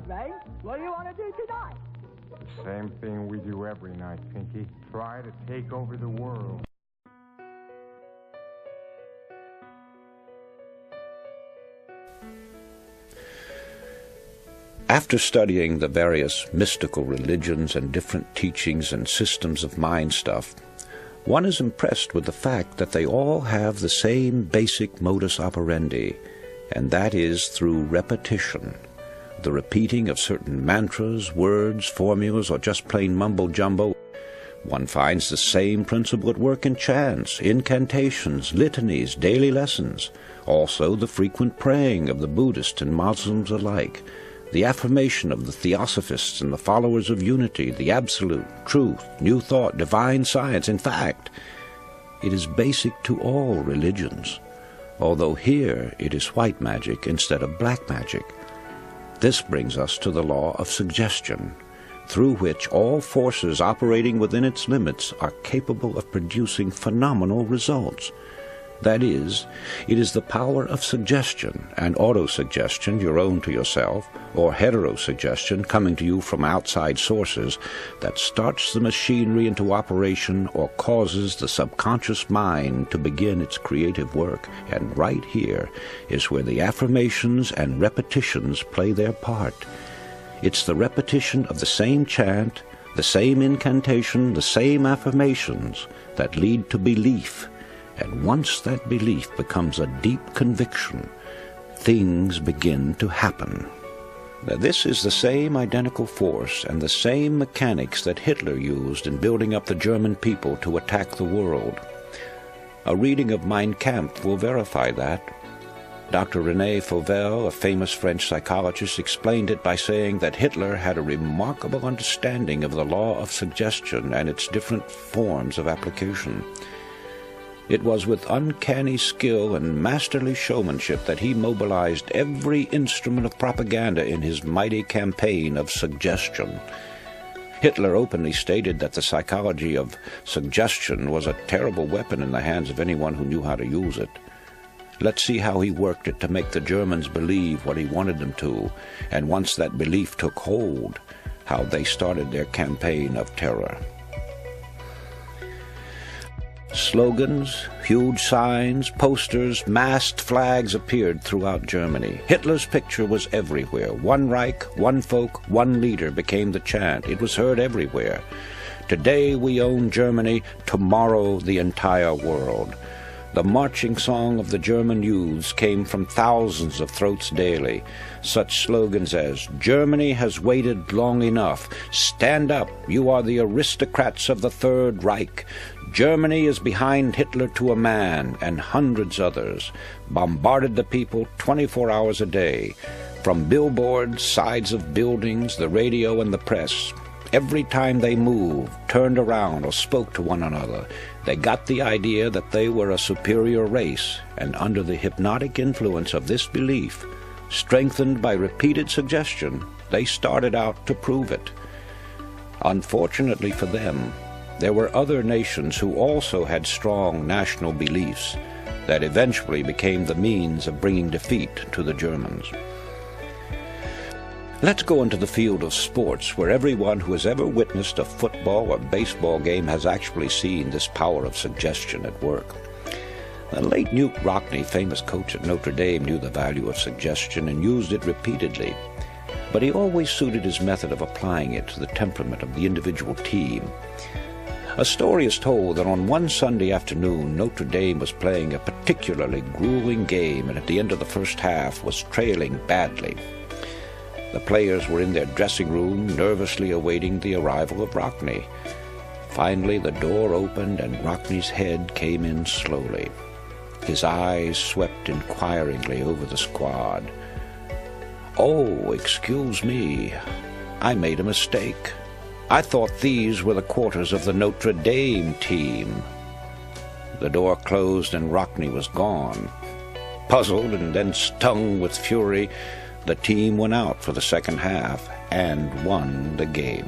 Ray. What do you want to do tonight? Same thing we do every night, Pinky. Try to take over the world. After studying the various mystical religions and different teachings and systems of mind stuff, one is impressed with the fact that they all have the same basic modus operandi, and that is through repetition. The repeating of certain mantras, words, formulas, or just plain mumbo-jumbo. One finds the same principle at work in chants, incantations, litanies, daily lessons. Also the frequent praying of the Buddhists and Muslims alike. The affirmation of the Theosophists and the followers of unity, the absolute, truth, new thought, divine science. In fact, it is basic to all religions, although here it is white magic instead of black magic. This brings us to the law of suggestion, through which all forces operating within its limits are capable of producing phenomenal results. That is, it is the power of suggestion and autosuggestion, your own to yourself, or heterosuggestion coming to you from outside sources, that starts the machinery into operation or causes the subconscious mind to begin its creative work. And right here is where the affirmations and repetitions play their part. It's the repetition of the same chant, the same incantation, the same affirmations that lead to belief. And once that belief becomes a deep conviction, things begin to happen. Now, this is the same identical force and the same mechanics that Hitler used in building up the German people to attack the world. A reading of Mein Kampf will verify that. Dr. René Fauvel, a famous French psychologist, explained it by saying that Hitler had a remarkable understanding of the law of suggestion and its different forms of application. It was with uncanny skill and masterly showmanship that he mobilized every instrument of propaganda in his mighty campaign of suggestion. Hitler openly stated that the psychology of suggestion was a terrible weapon in the hands of anyone who knew how to use it. Let's see how he worked it to make the Germans believe what he wanted them to, and once that belief took hold, how they started their campaign of terror. Slogans, huge signs, posters, masked flags appeared throughout Germany. Hitler's picture was everywhere. One Reich, one folk, one leader became the chant. It was heard everywhere. Today we own Germany, tomorrow the entire world. The marching song of the German youths came from thousands of throats daily. Such slogans as, "Germany has waited long enough," "Stand up, you are the aristocrats of the Third Reich," "Germany is behind Hitler to a man," and hundreds others, bombarded the people 24 hours a day. From billboards, sides of buildings, the radio and the press. Every time they moved, turned around, or spoke to one another, they got the idea that they were a superior race, and under the hypnotic influence of this belief, strengthened by repeated suggestion, they started out to prove it. Unfortunately for them, there were other nations who also had strong national beliefs that eventually became the means of bringing defeat to the Germans. Let's go into the field of sports, where everyone who has ever witnessed a football or baseball game has actually seen this power of suggestion at work. The late Newt Rockne, famous coach at Notre Dame, knew the value of suggestion and used it repeatedly, but he always suited his method of applying it to the temperament of the individual team. A story is told that on one Sunday afternoon, Notre Dame was playing a particularly grueling game and at the end of the first half was trailing badly. The players were in their dressing room, nervously awaiting the arrival of Rockne. Finally, the door opened and Rockne's head came in slowly. His eyes swept inquiringly over the squad. "Oh, excuse me. I made a mistake. I thought these were the quarters of the Notre Dame team." The door closed and Rockne was gone. Puzzled and then stung with fury, the team went out for the second half and won the game.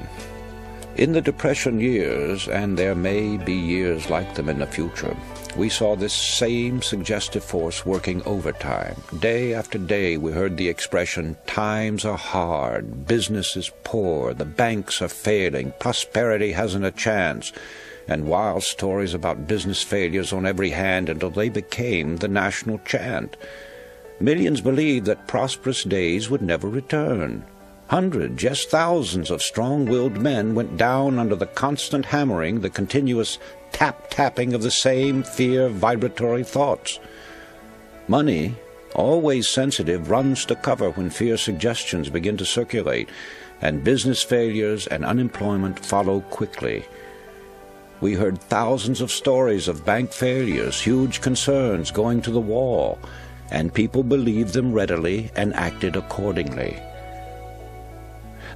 In the Depression years, and there may be years like them in the future, we saw this same suggestive force working overtime. Day after day we heard the expression, times are hard, business is poor, the banks are failing, prosperity hasn't a chance, and wild stories about business failures on every hand until they became the national chant. Millions believed that prosperous days would never return. Hundreds, yes, thousands of strong-willed men went down under the constant hammering, the continuous tap-tapping of the same fear-vibratory thoughts. Money, always sensitive, runs to cover when fear suggestions begin to circulate, and business failures and unemployment follow quickly. We heard thousands of stories of bank failures, huge concerns going to the wall, and people believed them readily and acted accordingly.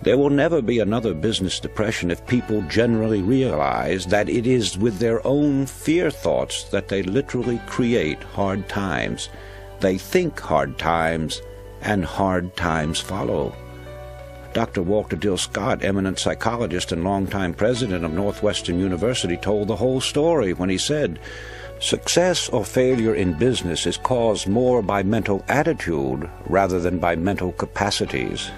There will never be another business depression if people generally realize that it is with their own fear thoughts that they literally create hard times. They think hard times, and hard times follow. Dr. Walter Dill Scott, eminent psychologist and longtime president of Northwestern University, told the whole story when he said, "Success or failure in business is caused more by mental attitude rather than by mental capacities."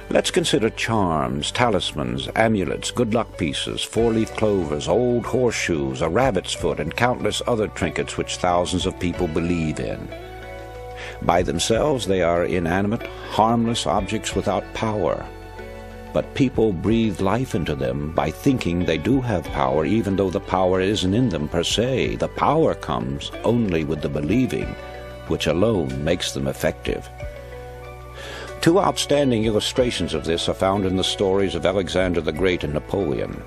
Let's consider charms, talismans, amulets, good luck pieces, four-leaf clovers, old horseshoes, a rabbit's foot, and countless other trinkets which thousands of people believe in. By themselves they are inanimate, harmless objects without power. But people breathe life into them by thinking they do have power, even though the power isn't in them per se. The power comes only with the believing, which alone makes them effective. Two outstanding illustrations of this are found in the stories of Alexander the Great and Napoleon.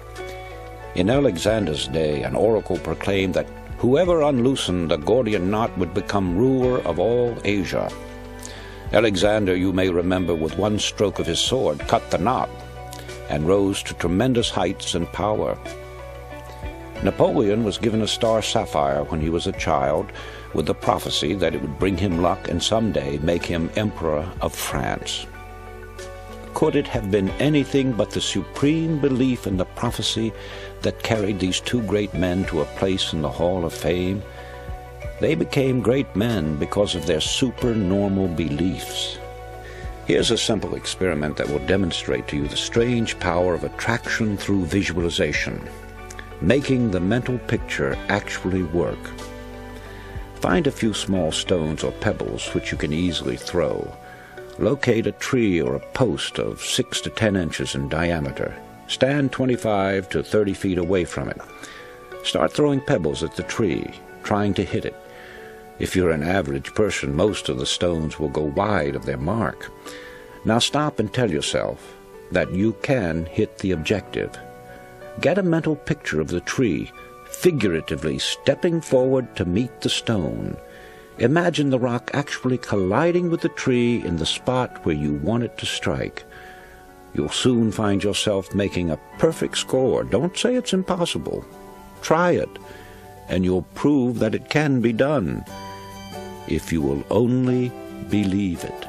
In Alexander's day, an oracle proclaimed that whoever unloosened the Gordian knot would become ruler of all Asia. Alexander, you may remember, with one stroke of his sword cut the knot and rose to tremendous heights and power. Napoleon was given a star sapphire when he was a child, with the prophecy that it would bring him luck and someday make him Emperor of France. Could it have been anything but the supreme belief in the prophecy that carried these two great men to a place in the Hall of Fame? They became great men because of their supernormal beliefs. Here's a simple experiment that will demonstrate to you the strange power of attraction through visualization, making the mental picture actually work. Find a few small stones or pebbles which you can easily throw. Locate a tree or a post of 6 to 10 inches in diameter. Stand 25 to 30 feet away from it. Start throwing pebbles at the tree, trying to hit it. If you're an average person, most of the stones will go wide of their mark. Now stop and tell yourself that you can hit the objective. Get a mental picture of the tree, figuratively stepping forward to meet the stone. Imagine the rock actually colliding with the tree in the spot where you want it to strike. You'll soon find yourself making a perfect score. Don't say it's impossible. Try it, and you'll prove that it can be done, if you will only believe it.